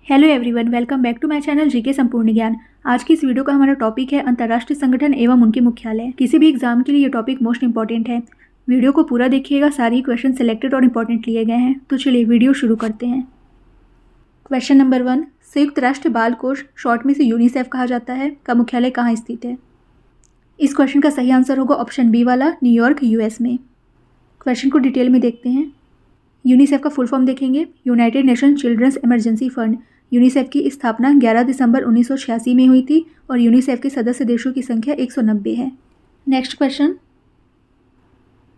Hello everyone, welcome back to my channel GK संपूर्ण ज्ञान। आज की इस वीडियो का हमारा टॉपिक है अंतर्राष्ट्रीय संगठन एवं उनके मुख्यालय। किसी भी एग्जाम के लिए ये टॉपिक मोस्ट इंपॉर्टेंट है। वीडियो को पूरा देखिएगा, सारे क्वेश्चन सिलेक्टेड और इंपॉर्टेंट लिए गए हैं। तो चलिए वीडियो शुरू करते हैं। क्वेश्चन नंबर 1, संयुक्त राष्ट्र बाल कोष, शॉर्ट में से यूनिसेफ कहा जाता है, का मुख्यालय कहाँ स्थित है? इस क्वेश्चन का सही आंसर होगा ऑप्शन बी वाला, न्यूयॉर्क यूएस में। क्वेश्चन को डिटेल में देखते हैं। यूनिसेफ का फुल फॉर्म देखेंगे, United Nation Children's Emergency Fund. UNICEF की स्थापना 11 दिसंबर 1986 में हुई थी और यूनिसेफ के सदस्य देशों की संख्या 190 है। नेक्स्ट क्वेश्चन,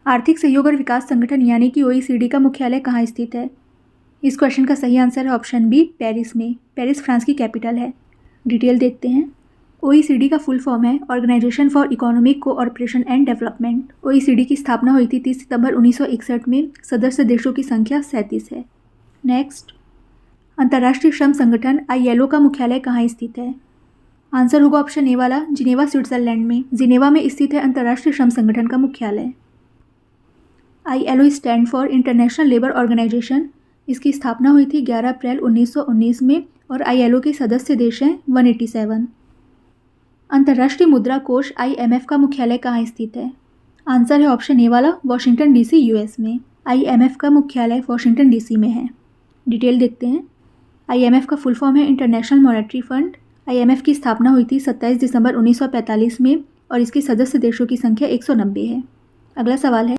आर्थिक सहयोग और विकास संगठन यानी कि ओईसीडी का मुख्यालय कहाँ स्थित है? इस क्वेश्चन का सही आंसर है ऑप्शन बी, पेरिस में। पेरिस फ्रांस की कैपिटल है। डिटेल देखते हैं। ओईसीडी का फुल फॉर्म है organisation for economic cooperation and development. OECD की स्थापना हुई थी 30 सितंबर 1961 में। सदस्य देशों की संख्या 37 है। नेक्स्ट, अंतर्राष्ट्रीय श्रम संगठन आईएलओ का मुख्यालय कहाँ स्थित है? आंसर होगा ऑप्शन ए वाला, जिनेवा स्विट्जरलैंड में। जिनेवा में स्थित है अंतर्राष्ट्रीय श्रम संगठन का मुख्यालय। ILO stand for international labour organisation. इसकी स्थापना हुई थी 11 अप्रैल 1919 में और आईएलओ के सदस्य देश हैं 187। अंतर्राष्ट्रीय मुद्रा कोष आईएमएफ का मुख्यालय कहाँ स्थित है? आंसर है ऑप्शन ए वाला, वॉशिंगटन डीसी यूएस में। आईएमएफ का मुख्यालय वॉशिंगटन डीसी में है। डिटेल देखते हैं। आईएमएफ का फुल फॉर्म है इंटरनेशनल मॉनेटरी फंड। आईएमएफ की स्थापना हुई थी 27 दिसंबर 1945 में और इसके सदस्य देशों की संख्या 190 है। अगला सवाल है,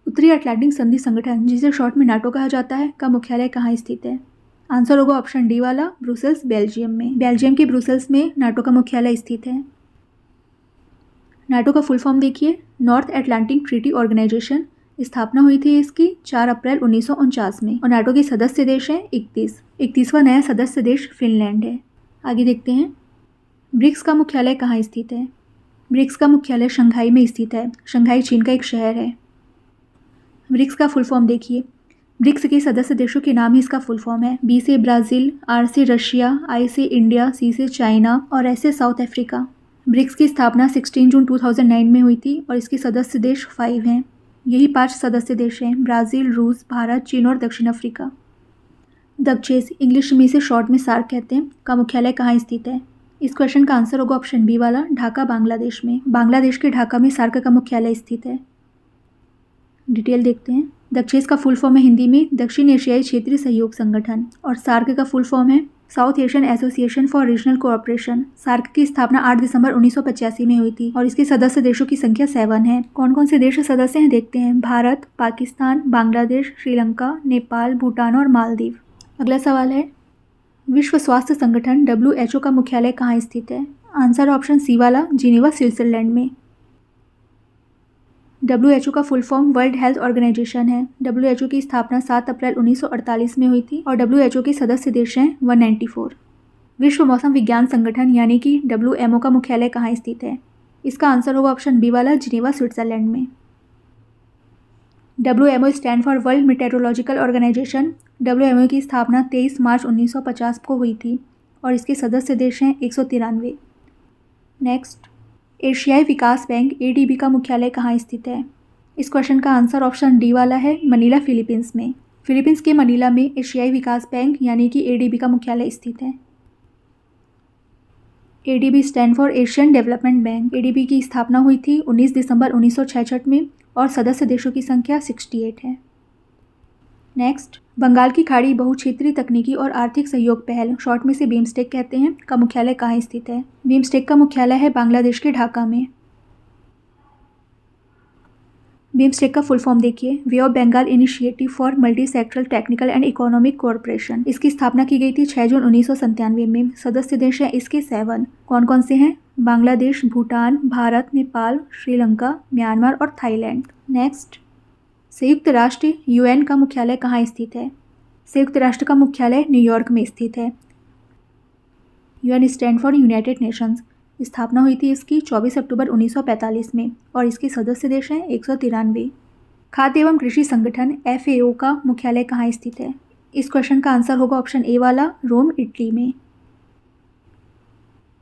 उत्तरी अटलांटिक संधि संगठन, जिसे शॉर्ट में नाटो कहा जाता है, का मुख्यालय कहाँ स्थित है? आंसर होगा ऑप्शन डी वाला, ब्रुसेल्स बेल्जियम में। बेल्जियम के ब्रुसेल्स में नाटो का मुख्यालय स्थित है। नाटो का फुल फॉर्म देखिए, नॉर्थ अटलांटिक ट्रीटी ऑर्गेनाइजेशन। स्थापना हुई थी इसकी 4 अप्रैल 1949 में और नाटो के सदस्य देश हैं 31वां नया सदस्य देश फिनलैंड है। आगे देखते हैं। ब्रिक्स का मुख्यालय कहाँ स्थित है? ब्रिक्स का मुख्यालय शंघाई में स्थित है। शंघाई चीन का एक शहर है। ब्रिक्स का फुल फॉर्म देखिए। ब्रिक्स के सदस्य देशों के नाम ही इसका फुल फॉर्म है। बी से ब्राज़ील, आर से रशिया, आई से इंडिया, सी से चाइना और एस से साउथ अफ्रीका। ब्रिक्स की स्थापना 16 जून 2009 में हुई थी और इसके सदस्य देश 5 हैं। यही 5 सदस्य देश हैं, ब्राज़ील, रूस, भारत, चीन और दक्षिण अफ्रीका। दक्षेस, इंग्लिश में इसे शॉर्ट में सार्क कहते हैं, का मुख्यालय कहाँ स्थित है? इस क्वेश्चन का आंसर होगा ऑप्शन बी वाला, ढाका बांग्लादेश में। बांग्लादेश के ढाका में सार्क का मुख्यालय स्थित है। डिटेल देखते हैं। दक्षेस का फुल फॉर्म है हिंदी में दक्षिण एशियाई क्षेत्रीय सहयोग संगठन और सार्क का फुल फॉर्म है South Asian association for regional cooperation. SAARC की स्थापना 8 दिसंबर 1985 में हुई थी और इसके सदस्य देशों की संख्या 7 है। कौन कौन से देश सदस्य हैं देखते हैं। भारत, पाकिस्तान, बांग्लादेश, श्रीलंका, नेपाल, भूटान और मालदीव। अगला सवाल है, विश्व स्वास्थ्य संगठन WHO का मुख्यालय कहाँ स्थित है? आंसर ऑप्शन सी वाला, जिनेवा स्विट्जरलैंड में। WHO का full form world health organisation है। WHO की स्थापना 7 अप्रैल 1948 में हुई थी और WHO के सदस्य देश हैं 194। विश्व मौसम विज्ञान संगठन यानी कि WMO का मुख्यालय कहाँ स्थित है? इसका आंसर होगा ऑप्शन बी वाला, जिनेवा स्विट्जरलैंड में। WMO stand for world meteorological organisation. WMO की स्थापना 23 मार्च 1950 को हुई थी और इसके सदस्य देश हैं 193। नेक्स्ट, एशियाई विकास बैंक ADB का मुख्यालय कहाँ स्थित है? इस क्वेश्चन का आंसर ऑप्शन डी वाला है, मनीला फिलीपींस में। फिलीपींस के मनीला में एशियाई विकास बैंक यानी कि ADB का मुख्यालय स्थित है। ADB stand for Asian development bank. ADB की स्थापना हुई थी 19 दिसंबर 1966 में और सदस्य देशों की संख्या 68 है। नेक्स्ट, बंगाल की खाड़ी बहुक्षेत्रीय तकनीकी और आर्थिक सहयोग पहल, शॉर्ट में से बीमस्टेक कहते हैं, का मुख्यालय कहाँ स्थित है? बीमस्टेक का मुख्यालय है बांग्लादेश के ढाका में। बीमस्टेक का फुल फॉर्म देखिए, bay of Bengal initiative for multi sectoral technical and economic cooperation. इसकी स्थापना की गई थी 6 जून 1997 में। सदस्य देश हैं इसके 7। कौन कौन से हैं? बांग्लादेश, भूटान, भारत, नेपाल, श्रीलंका, म्यांमार और थाईलैंड। नेक्स्ट, संयुक्त राष्ट्र UN का मुख्यालय कहाँ स्थित है? संयुक्त राष्ट्र का मुख्यालय न्यूयॉर्क में स्थित है। UN stand for United Nations. स्थापना हुई थी इसकी 24 अक्टूबर 1945 में और इसके सदस्य देश हैं 193। खाद्य एवं कृषि संगठन FAO का मुख्यालय कहाँ स्थित है? इस क्वेश्चन का आंसर होगा ऑप्शन ए वाला, रोम, इटली में।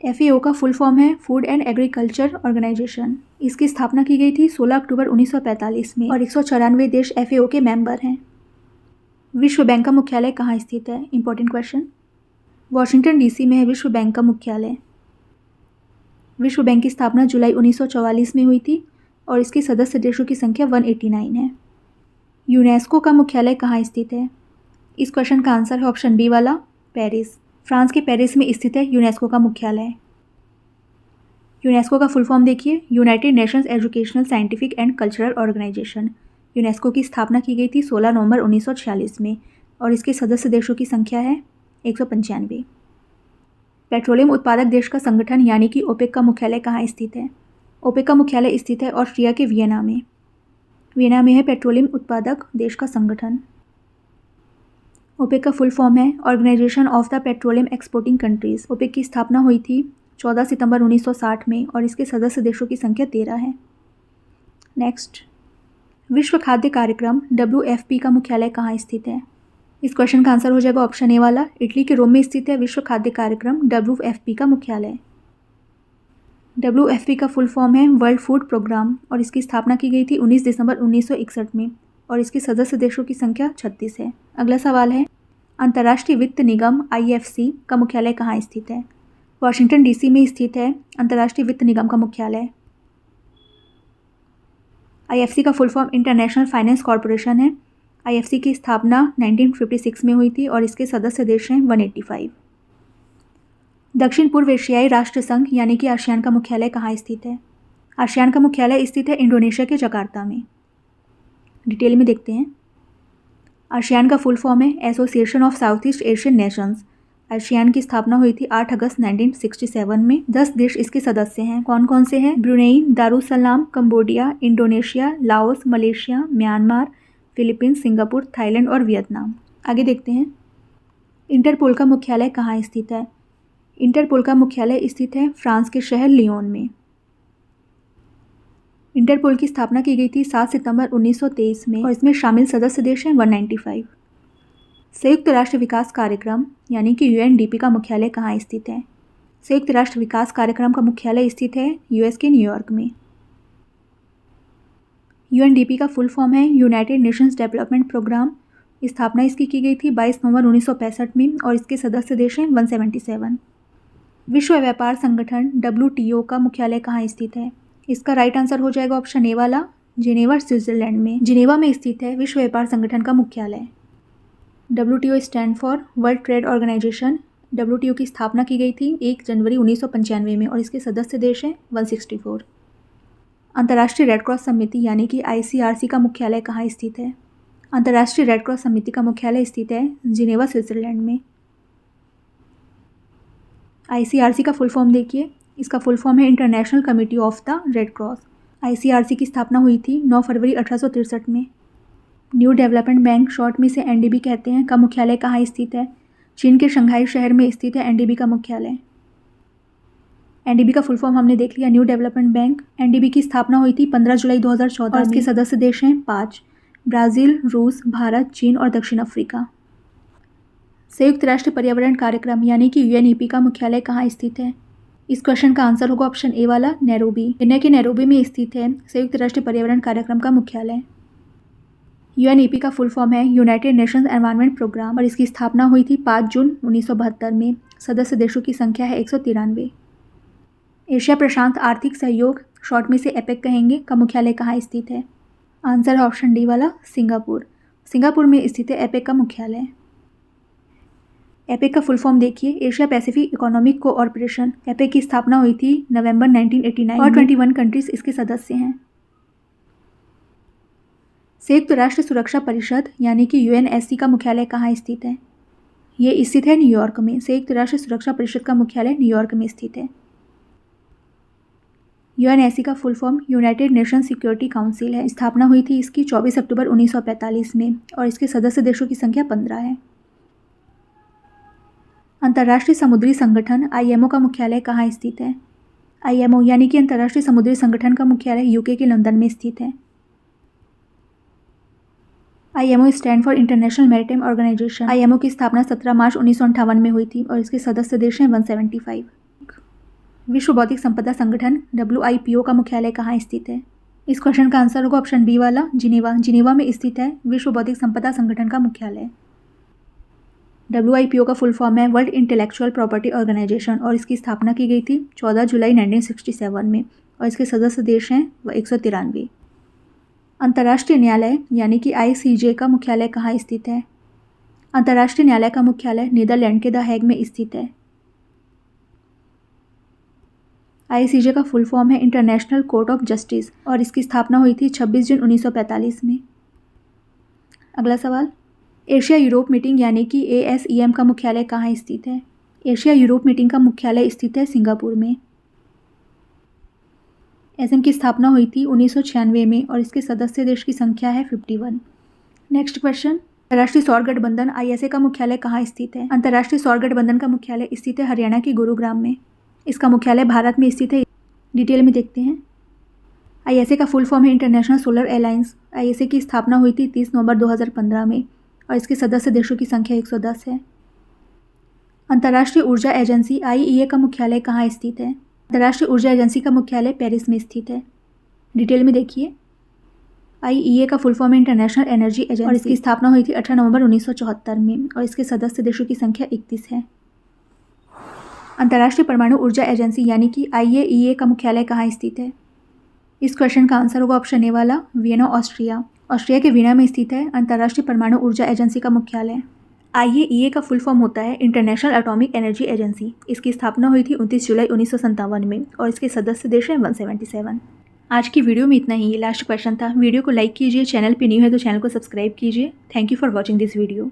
FAO का फुल फॉर्म है फूड एंड एग्रीकल्चर ऑर्गेनाइजेशन। इसकी स्थापना की गई थी 16 अक्टूबर 1945 में और 194 देश FAO के मेंबर हैं। विश्व बैंक का मुख्यालय कहाँ स्थित है? Important question. वॉशिंगटन डीसी में है विश्व बैंक का मुख्यालय। विश्व बैंक की स्थापना जुलाई 1944 में हुई थी और इसके सदस्य देशों की संख्या 189 है। यूनेस्को का मुख्यालय कहाँ स्थित है? इस क्वेश्चन का आंसर है ऑप्शन बी वाला, पेरिस। फ्रांस के पेरिस में स्थित है यूनेस्को का मुख्यालय। यूनेस्को का फुल फॉर्म देखिए, United Nations educational, scientific and cultural organisation. UNESCO की स्थापना की गई थी 16 नवंबर 1946 में और इसके सदस्य देशों की संख्या है 195। पेट्रोलियम उत्पादक देश का संगठन यानी कि ओपेक का मुख्यालय कहाँ स्थित है? ओपेक का मुख्यालय स्थित है ऑस्ट्रिया के वियना में। वियना में है पेट्रोलियम उत्पादक देश का संगठन। ओपेक का फुल फॉर्म है organisation of the petroleum exporting countries. OPEC की स्थापना हुई थी 14 सितंबर 1960 में और इसके सदस्य देशों की संख्या 13 है। नेक्स्ट, विश्व खाद्य कार्यक्रम WFP का मुख्यालय कहाँ स्थित है? इस क्वेश्चन का आंसर हो जाएगा ऑप्शन ए वाला, इटली के रोम में स्थित है विश्व खाद्य कार्यक्रम WFP का मुख्यालय। WFP का फुल फॉर्म है वर्ल्ड फूड प्रोग्राम और इसकी स्थापना की गई थी 19 दिसंबर 1961 में और इसके सदस्य देशों की संख्या 36 है। अगला सवाल है, अंतर्राष्ट्रीय वित्त निगम IFC का मुख्यालय कहाँ स्थित है? वॉशिंगटन डीसी में स्थित है अंतर्राष्ट्रीय वित्त निगम का मुख्यालय। IFC का full form international finance corporation है। IFC की स्थापना 1956 में हुई थी और इसके सदस्य देश हैं 185। दक्षिण पूर्व एशियाई राष्ट्र संघ यानी कि आसियान का मुख्यालय कहाँ स्थित है? आसियान का मुख्यालय स्थित है इंडोनेशिया के जकार्ता में। डिटेल में देखते हैं। आसियान का फुल फॉर्म है association of south east Asian Nations. ASEAN की स्थापना हुई थी 8 अगस्त 1967 में। 10 देश इसके सदस्य हैं। कौन कौन से हैं? Brunei, Darussalam, Cambodia, Indonesia, Laos, Malaysia, Myanmar, Philippines, Singapore, Thailand और वियतनाम। आगे देखते हैं। इंटरपोल का मुख्यालय कहाँ स्थित है? इंटरपोल का मुख्यालय स्थित है फ्रांस के शहर लियोन में। इंटरपोल की स्थापना की गई थी 7 सितंबर 1923 में और इसमें शामिल सदस्य देश हैं 195। संयुक्त राष्ट्र विकास कार्यक्रम यानी कि UNDP का मुख्यालय कहाँ स्थित है? संयुक्त राष्ट्र विकास कार्यक्रम का मुख्यालय स्थित है US के न्यूयॉर्क में। UNDP का फुल फॉर्म है यूनाइटेड नेशंस डेवलपमेंट प्रोग्राम। स्थापना इसकी की गई थी 22 नवंबर 1965 में और इसके सदस्य देश हैं 177। विश्व व्यापार संगठन WTO का मुख्यालय कहाँ स्थित है? इसका राइट आंसर हो जाएगा ऑप्शन ए वाला, जिनेवा, स्विट्जरलैंड में। जिनेवा में स्थित है विश्व व्यापार संगठन का मुख्यालय। WTO stand for world trade organisation. WTO की स्थापना की गई थी 1 जनवरी 1995 में और इसके सदस्य देश हैं 164। अंतर्राष्ट्रीय रेड क्रॉस समिति यानी कि ICRC का मुख्यालय कहाँ स्थित है? अंतर्राष्ट्रीय रेड क्रॉस समिति का मुख्यालय स्थित है जिनेवा, स्विट्जरलैंड में। ICRC का फुल फॉर्म देखिए, इसका फुल फॉर्म है international committee of the red cross. ICRC की स्थापना हुई थी 9 फरवरी 1863 में। न्यू डेवलपमेंट बैंक, शॉर्ट में इसे NDB कहते हैं, का मुख्यालय कहाँ स्थित है? चीन के शंघाई शहर में स्थित है NDB का मुख्यालय। NDB का फुल फॉर्म हमने देख लिया, न्यू डेवलपमेंट बैंक। NDB की स्थापना हुई थी 15 जुलाई 2014 और इसके सदस्य देश हैं 5, ब्राज़ील, रूस, भारत, चीन और दक्षिण अफ्रीका। संयुक्त राष्ट्र पर्यावरण कार्यक्रम यानी कि UNEP का मुख्यालय कहाँ स्थित है? इस क्वेश्चन का आंसर होगा ऑप्शन ए वाला, नैरोबी। केन्या के नैरोबी में स्थित है संयुक्त राष्ट्र पर्यावरण कार्यक्रम का मुख्यालय। UNEP का फुल फॉर्म है यूनाइटेड नेशंस एनवायरनमेंट प्रोग्राम और इसकी स्थापना हुई थी 5 जून 1972 में। सदस्य देशों की संख्या है 193। एशिया प्रशांत आर्थिक सहयोग, शॉर्ट में से एपेक कहेंगे, का मुख्यालय कहाँ स्थित है? आंसर है ऑप्शन डी वाला, सिंगापुर। सिंगापुर में स्थित है एपेक का मुख्यालय। एपेक का फुल फॉर्म देखिए, Asia Pacific economic cooperation. APEC की स्थापना हुई थी नवंबर 1989 और 21 कंट्रीज इसके सदस्य हैं। संयुक्त राष्ट्र सुरक्षा परिषद यानी कि UNSC का मुख्यालय कहाँ स्थित है? ये स्थित है न्यूयॉर्क में। संयुक्त राष्ट्र सुरक्षा परिषद का मुख्यालय न्यूयॉर्क में स्थित है। UNSC का full form United nation security council है। स्थापना हुई थी इसकी 24 अक्टूबर 1945 में और इसके सदस्य देशों की संख्या 15 है। अंतर्राष्ट्रीय समुद्री संगठन IMO का मुख्यालय कहाँ स्थित है? IMO यानी कि अंतर्राष्ट्रीय समुद्री संगठन का मुख्यालय UK के लंदन में स्थित है। IMO stand for international maritime organisation. IMO की स्थापना 17 मार्च 1958 में हुई थी और इसके सदस्य देश हैं 175। विश्व बौद्धिक संपदा संगठन WIPO का मुख्यालय कहाँ स्थित है? इस क्वेश्चन का आंसर होगा ऑप्शन बी वाला, जिनेवा। जिनेवा में स्थित है विश्व बौद्धिक संपदा संगठन का मुख्यालय। WIPO का फुल फॉर्म है वर्ल्ड इंटेलेक्चुअल प्रॉपर्टी ऑर्गेनाइजेशन और इसकी स्थापना की गई थी 14 जुलाई 1967 में और इसके सदस्य देश हैं 193। अंतर्राष्ट्रीय न्यायालय यानी कि ICJ का मुख्यालय कहाँ स्थित है? अंतर्राष्ट्रीय न्यायालय का मुख्यालय नीदरलैंड के द हेग में स्थित है। ICJ का फुल फॉर्म है इंटरनेशनल कोर्ट ऑफ जस्टिस और इसकी स्थापना हुई थी 26 जून 1945 में। अगला सवाल, एशिया यूरोप मीटिंग यानी कि ASEM का मुख्यालय कहाँ स्थित है? एशिया यूरोप मीटिंग का मुख्यालय स्थित है सिंगापुर में। ASEM की स्थापना हुई थी 1996 में और इसके सदस्य देश की संख्या है 51। नेक्स्ट क्वेश्चन, अंतर्राष्ट्रीय सौर गठबंधन ISA का मुख्यालय कहाँ स्थित है? अंतर्राष्ट्रीय सौर गठबंधन का मुख्यालय स्थित है हरियाणा के गुरुग्राम में। इसका मुख्यालय भारत में स्थित है। डिटेल में देखते हैं। ISA का फुल फॉर्म है इंटरनेशनल सोलर अलायंस। ISA की स्थापना हुई थी 30 नवंबर 2015 में और इसके सदस्य देशों की संख्या 110 है। अंतर्राष्ट्रीय ऊर्जा एजेंसी IEA का मुख्यालय कहाँ स्थित है? अंतर्राष्ट्रीय ऊर्जा एजेंसी का मुख्यालय पेरिस में स्थित है। डिटेल में देखिए। IEA का फुल फॉर्म है इंटरनेशनल एनर्जी एजेंसी और इसकी स्थापना हुई थी 18 नवंबर 1974 में और इसके सदस्य देशों की संख्या 31 है। अंतर्राष्ट्रीय परमाणु ऊर्जा एजेंसी यानी कि IAEA का मुख्यालय कहाँ स्थित है? इस क्वेश्चन का आंसर होगा ऑप्शन ए वाला, वियना, ऑस्ट्रिया। ऑस्ट्रिया के वियना में स्थित है अंतर्राष्ट्रीय परमाणु ऊर्जा एजेंसी का मुख्यालय। IAEA का फुल फॉर्म होता है इंटरनेशनल एटॉमिक एनर्जी एजेंसी। इसकी स्थापना हुई थी 29 जुलाई 1957 में और इसके सदस्य देश हैं 177। आज की वीडियो में इतना ही। ये लास्ट क्वेश्चन था। वीडियो को लाइक कीजिए, चैनल पे न्यू है तो चैनल को सब्सक्राइब कीजिए। Thank you for watching this video.